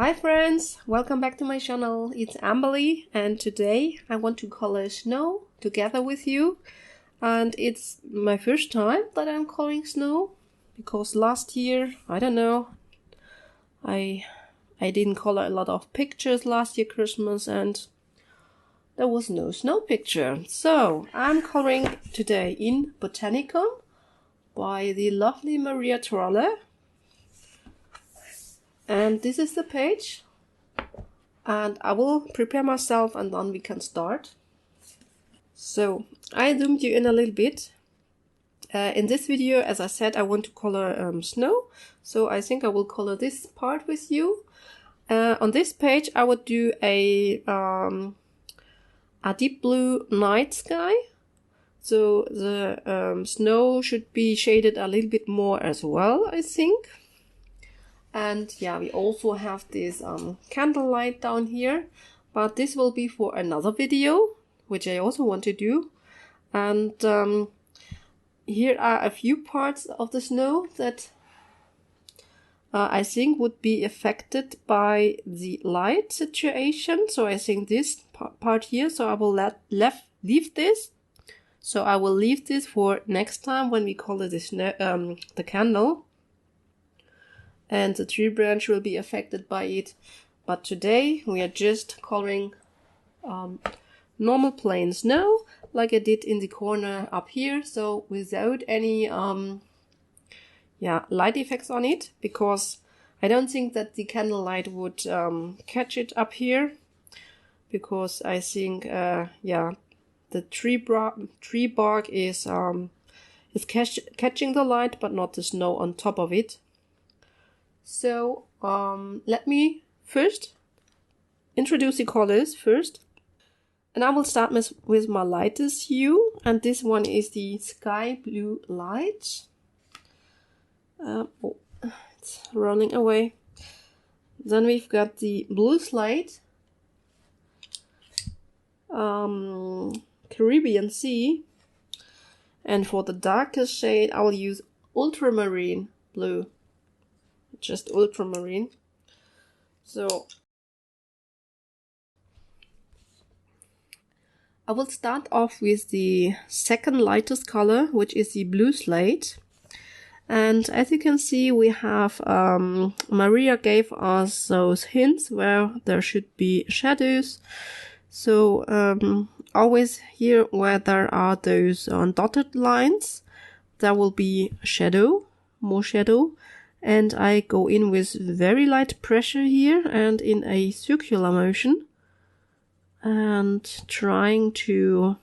Hi friends, welcome back to my channel. It's Amberly and today I want to color snow together with you. And it's my first time that I'm coloring snow because last year, I don't know, I didn't color a lot of pictures last year Christmas and there was no snow picture. So I'm coloring today in Botanicum by the lovely Maria Trolle. And this is the page, and I will prepare myself and then we can start. So I zoomed you in a little bit. In this video, as I said, I want to color snow, so I think I will color this part with you. On this page I would do a deep blue night sky, so the snow should be shaded a little bit more as well, I think. And yeah, we also have this candlelight down here, but this will be for another video, which I also want to do. And here are a few parts of the snow that I think would be affected by the light situation. So I think this part here, so I will leave this. So I will leave this for next time when we color this the candle. And the tree branch will be affected by it. But today we are just coloring normal plain snow, like I did in the corner up here, so without any light effects on it, because I don't think that the candlelight would catch it up here, because I think the tree bark is catching the light, but not the snow on top of it. So let me first introduce the colors first. And I will start with my lightest hue. And this one is the sky blue light. It's running away. Then we've got the blue slate. Caribbean Sea. And for the darkest shade, I will use ultramarine blue. Just ultramarine. So I will start off with the second lightest color, which is the blue slate. And as you can see, we have Maria gave us those hints where there should be shadows. So always here where there are those dotted lines, there will be shadow, more shadow. And I go in with very light pressure here and in a circular motion. And trying to,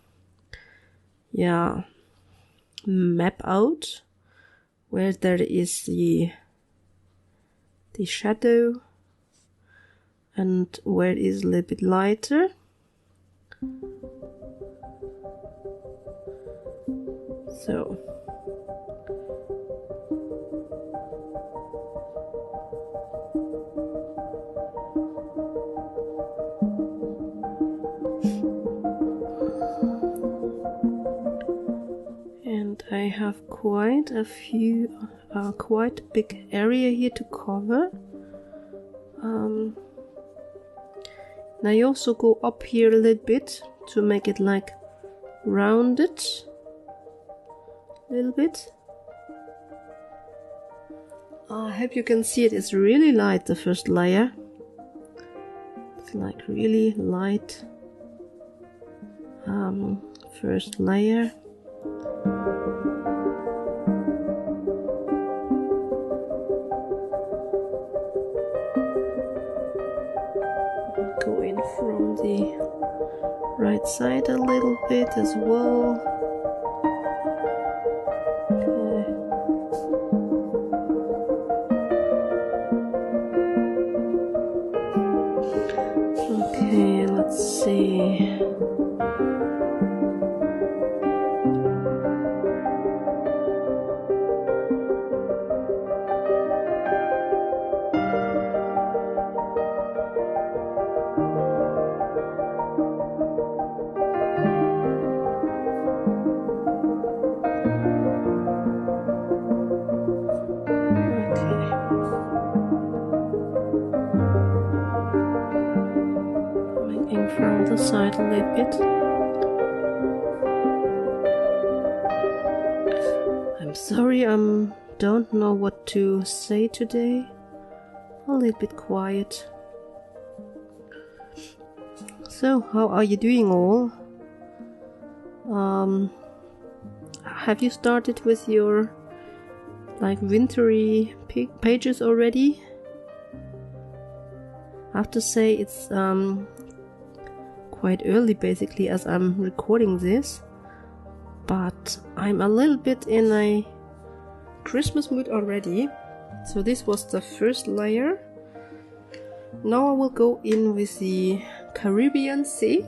map out where there is the shadow and where it is a little bit lighter. So. I have quite a few, quite big area here to cover. And I also go up here a little bit to make it like rounded a little bit. I hope you can see it. It's really light, the first layer. It's like really light first layer. Go in from the right side a little bit as well. Okay, let's see. side a little bit. I'm sorry, I don't know what to say today. A little bit quiet. So, how are you doing all? Have you started with your like wintry pages already? I have to say it's quite early basically as I'm recording this, but I'm a little bit in a Christmas mood already. So this was the first layer. Now I will go in with the Caribbean Sea.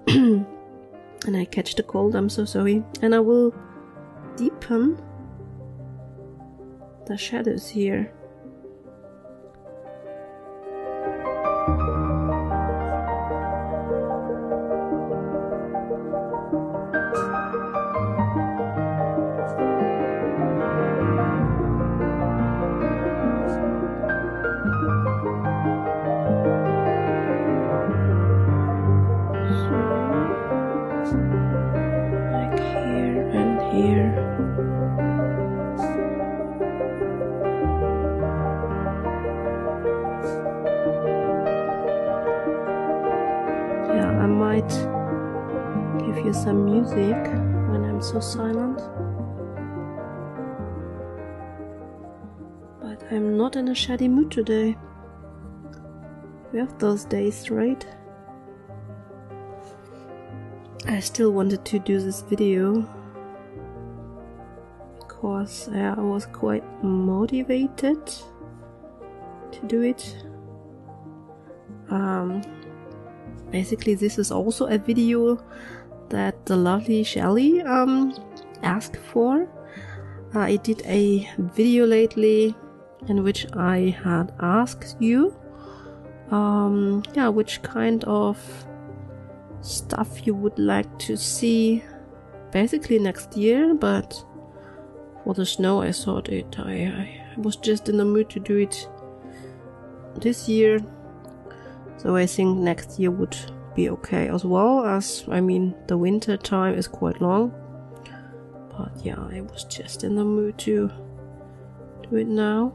And I catch the cold, I'm so sorry. And I will deepen the shadows here. Like here and here. Yeah, I might give you some music when I'm so silent. But I'm not in a shady mood today. We have those days, right? I still wanted to do this video because I was quite motivated to do it. Basically this is also a video that the lovely Shelly asked for. I did a video lately in which I had asked you which kind of stuff you would like to see basically next year, but for the snow I thought I was just in the mood to do it this year, so I think next year would be okay as well, as I mean the winter time is quite long. But yeah, I was just in the mood to do it now.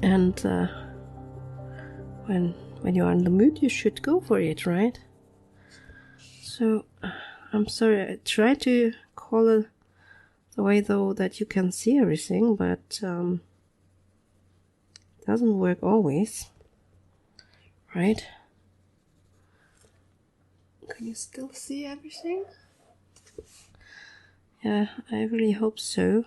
And when you are in the mood, you should go for it, right? So, I'm sorry, I try to call it the way though that you can see everything, but doesn't work always, right? Can you still see everything? Yeah, I really hope so.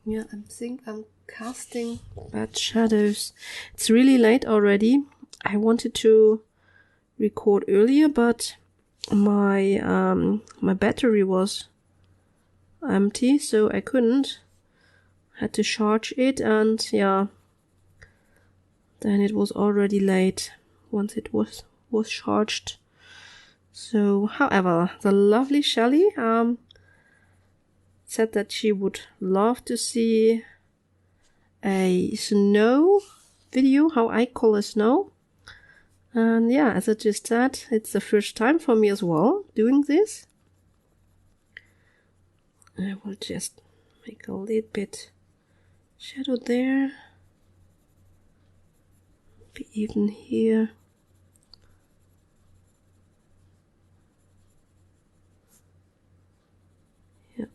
Yeah, I think I'm casting bad shadows. It's really late already. I wanted to record earlier, but my my battery was empty, so I couldn't. Had to charge it, and yeah, then it was already late once it was charged. So, however, the lovely Shelly said that she would love to see a snow video, how I call a snow. And yeah, as I just said, it's the first time for me as well doing this. I will just make a little bit shadow there. Be even here. Yeah,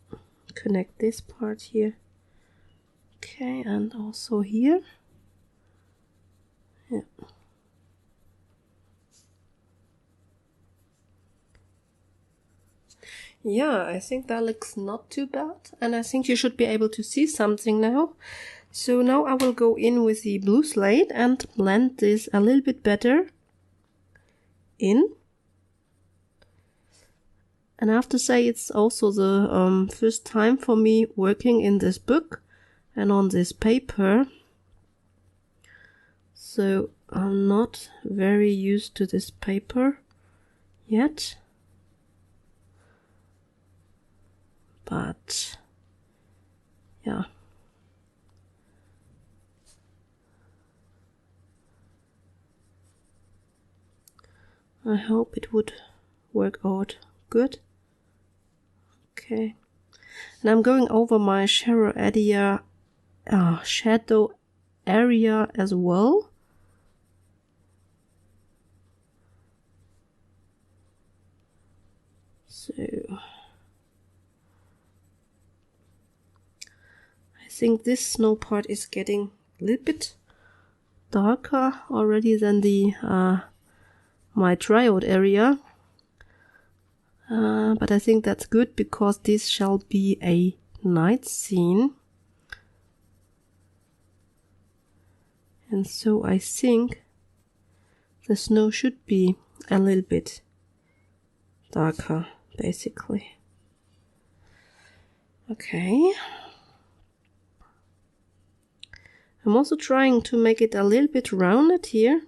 connect this part here. Okay, and also here. Yeah. Yeah, I think that looks not too bad, and I think you should be able to see something now. So now I will go in with the blue slate and blend this a little bit better in. And I have to say it's also the first time for me working in this book and on this paper. So I'm not very used to this paper yet. But yeah. I hope it would work out good. Okay. And I'm going over my shadow area as well. So I think this snow part is getting a little bit darker already than the my tryout area. But I think that's good because this shall be a night scene. And so I think the snow should be a little bit darker, basically. Okay. I'm also trying to make it a little bit rounded here.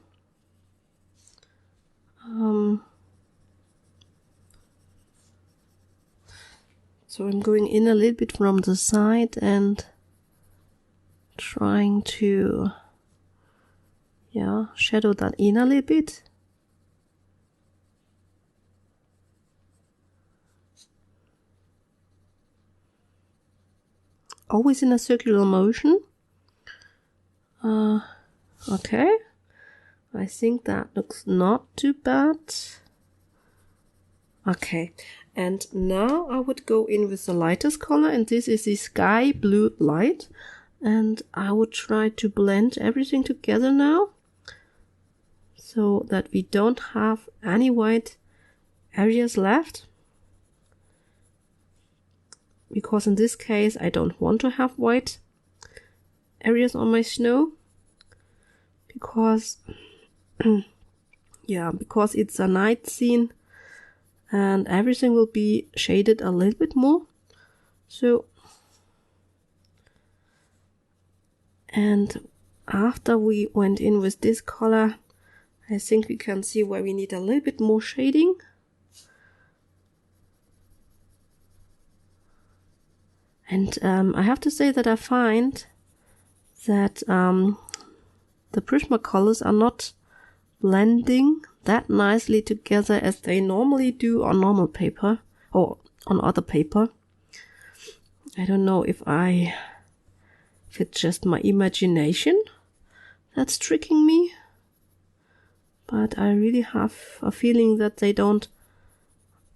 So I'm going in a little bit from the side and trying to, shadow that in a little bit. Always in a circular motion. Okay. I think that looks not too bad. Okay. And now I would go in with the lightest color, and this is the sky blue light. And I would try to blend everything together now, so that we don't have any white areas left. Because in this case, I don't want to have white areas on my snow. Because, because it's a night scene. And everything will be shaded a little bit more. So, and after we went in with this color, I think we can see where we need a little bit more shading. And I have to say that I find that the Prismacolors are not blending that nicely together as they normally do on normal paper or on other paper. I don't know if it's just my imagination that's tricking me, but I really have a feeling that they don't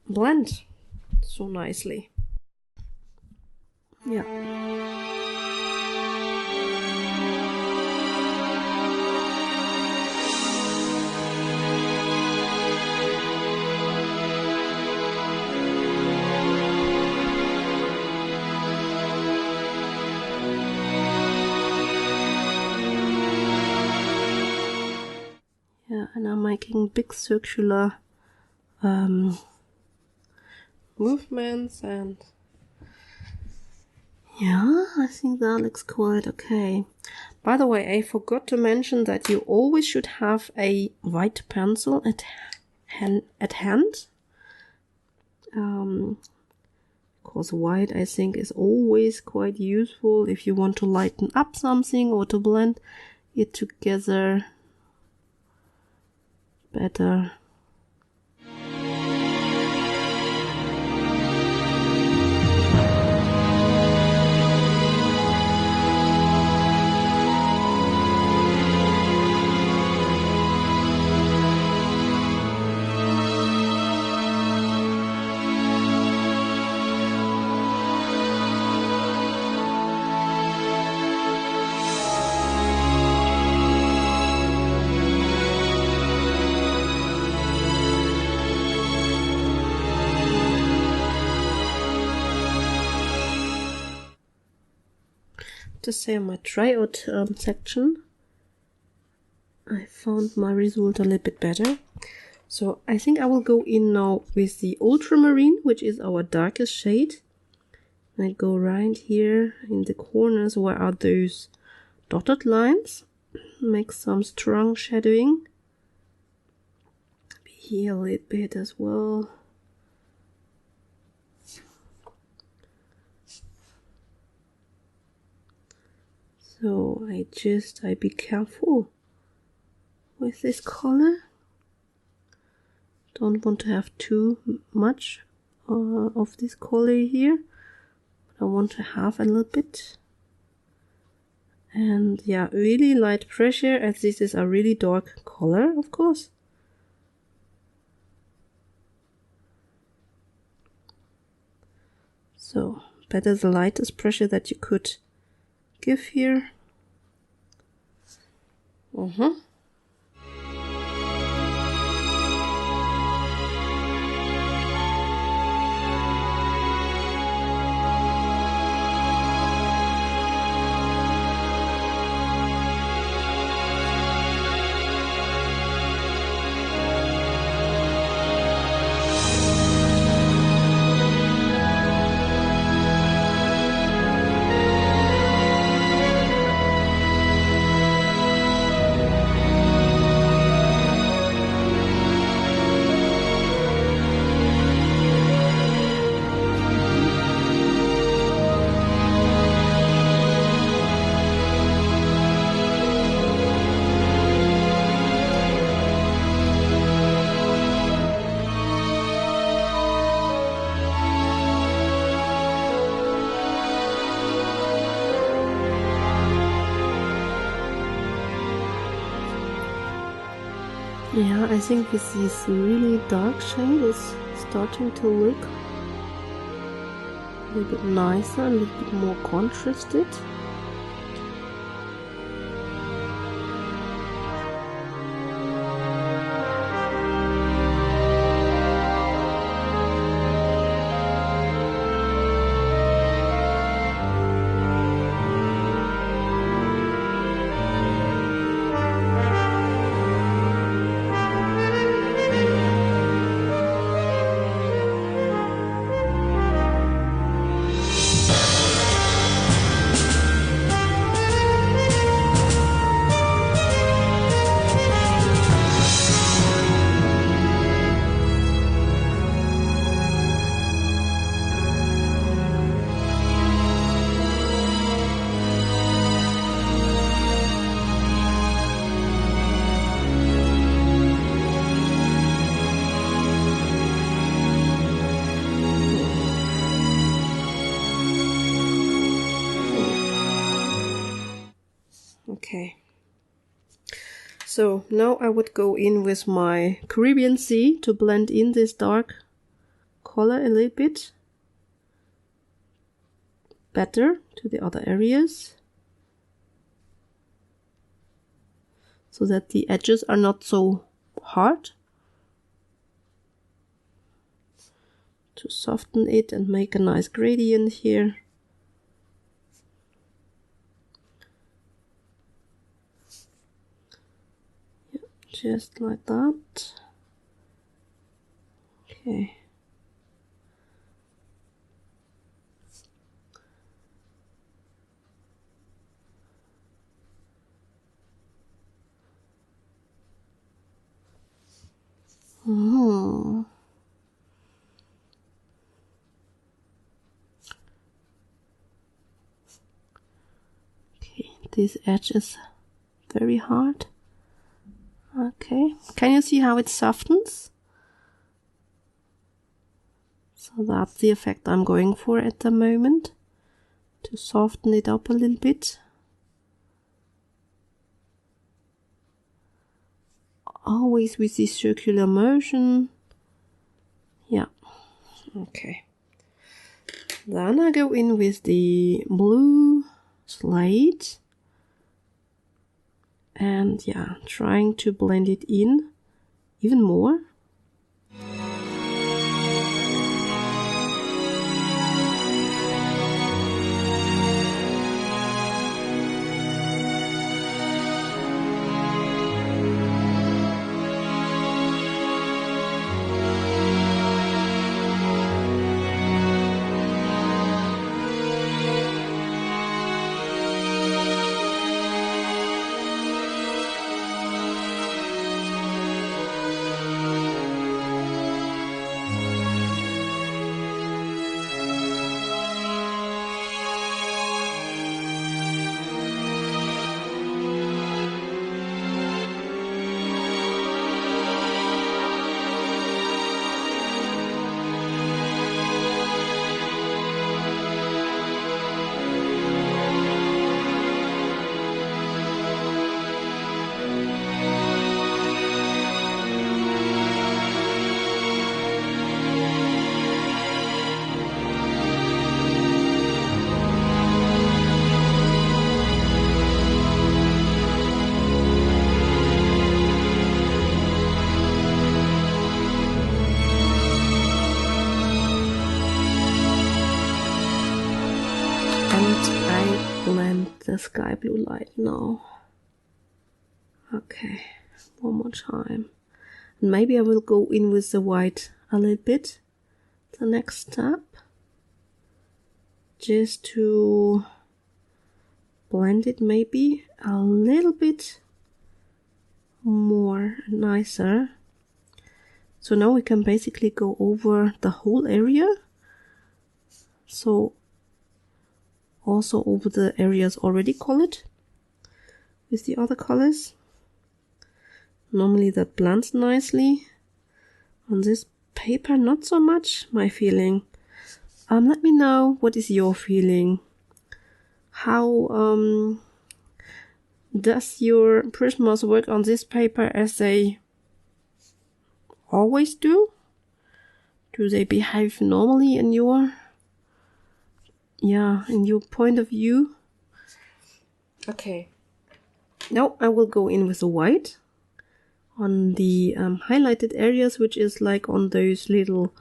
blend so nicely. Yeah. And I'm making big circular movements, and I think that looks quite okay. By the way, I forgot to mention that you always should have a white pencil at hand. Because white, I think, is always quite useful if you want to lighten up something or to blend it together better. To say on my tryout section, I found my result a little bit better. So I think I will go in now with the ultramarine, which is our darkest shade. I go right here in the corners where are those dotted lines. Make some strong shadowing. Here a little bit as well. So I be careful with this color. Don't want to have too much of this color here. I want to have a little bit. And yeah, really light pressure, as this is a really dark color, of course. So better the lightest pressure that you could give here. Yeah, I think with this really dark shade is starting to look a little bit nicer, a little bit more contrasted. Okay, so now I would go in with my Caribbean Sea to blend in this dark color a little bit better to the other areas, so that the edges are not so hard, to soften it and make a nice gradient here. Just like that. Okay. Okay, this edge is very hard. Okay, can you see how it softens? So that's the effect I'm going for at the moment, to soften it up a little bit. Always with this circular motion. Yeah, okay. Then I go in with the blue slate. And yeah, trying to blend it in even more. blend the sky blue light now. Okay, one more time. And maybe I will go in with the white a little bit, the next step, just to blend it maybe a little bit more nicer. So now we can basically go over the whole area, so also over the areas already colored with the other colors. Normally that blends nicely. On this paper not so much, my feeling. Let me know what is your feeling. How does your Prismas work on this paper as they always do? Do they behave normally in your point of view? Okay, now I will go in with the white on the highlighted areas, which is like on those little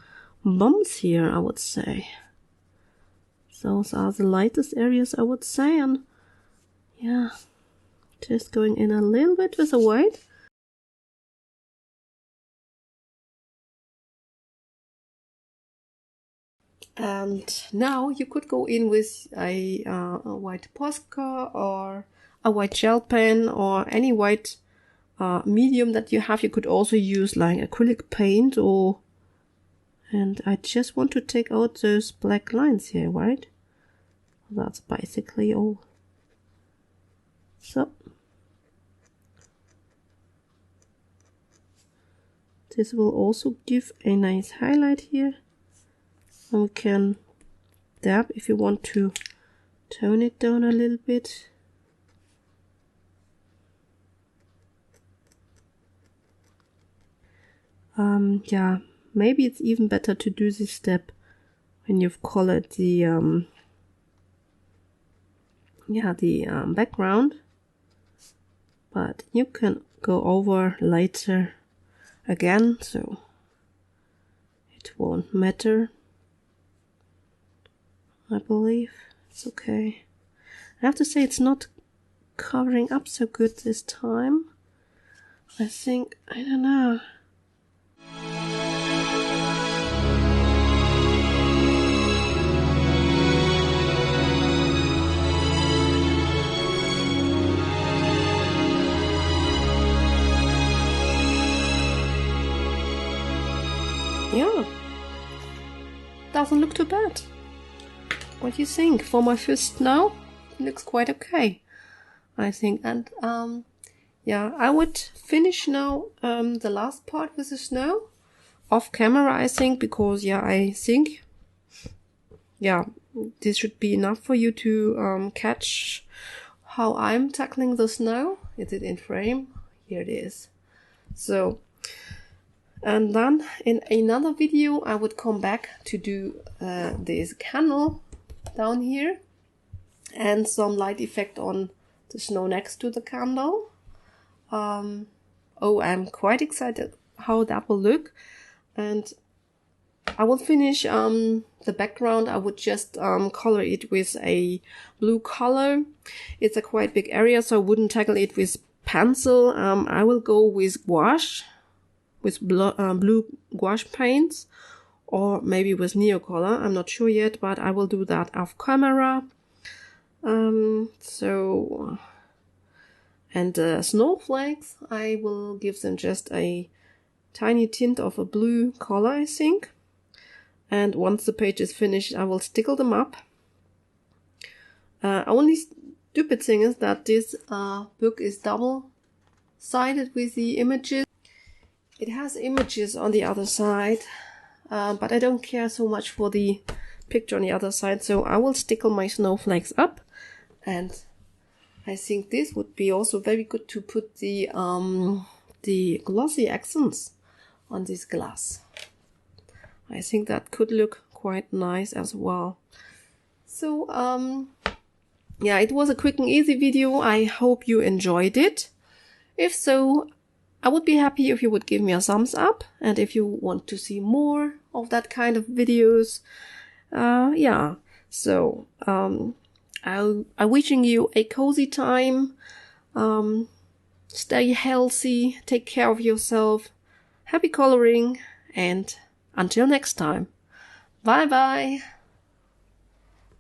bumps here, I would say. Those are the lightest areas, I would say, and yeah, just going in a little bit with the white. And now you could go in with a white Posca or a white gel pen or any white medium that you have. You could also use like acrylic paint and I just want to take out those black lines here, right? That's basically all. So this will also give a nice highlight here. And we can dab if you want to tone it down a little bit. Yeah, maybe it's even better to do this step when you've colored the background, but you can go over later again, so it won't matter. I believe it's okay. I have to say it's not covering up so good this time. I think, I don't know. Yeah, doesn't look too bad. What do you think? For my first snow, it looks quite okay, I think. And yeah, I would finish now the last part with the snow off camera, I think, because yeah, I think this should be enough for you to catch how I'm tackling the snow. Is it in frame? Here it is. So, and then in another video I would come back to do this candle down here and some light effect on the snow next to the candle. Oh, I'm quite excited how that will look. And I will finish the background. I would just color it with a blue color. It's a quite big area, so I wouldn't tackle it with pencil. I will go with gouache, with blue gouache paints, or maybe with Neocolor. I'm not sure yet, but I will do that off camera. And the snowflakes, I will give them just a tiny tint of a blue color, I think. And once the page is finished, I will stickle them up. Only stupid thing is that this book is double-sided with the images. It has images on the other side, but I don't care so much for the picture on the other side, so I will stickle my snowflakes up. And I think this would be also very good to put the glossy accents on this glass. I think that could look quite nice as well. So, yeah, it was a quick and easy video. I hope you enjoyed it. If so, I would be happy if you would give me a thumbs up. And if you want to see more of that kind of videos, yeah. So, I'm wishing you a cozy time. Stay healthy, take care of yourself. Happy coloring, and until next time. Bye bye.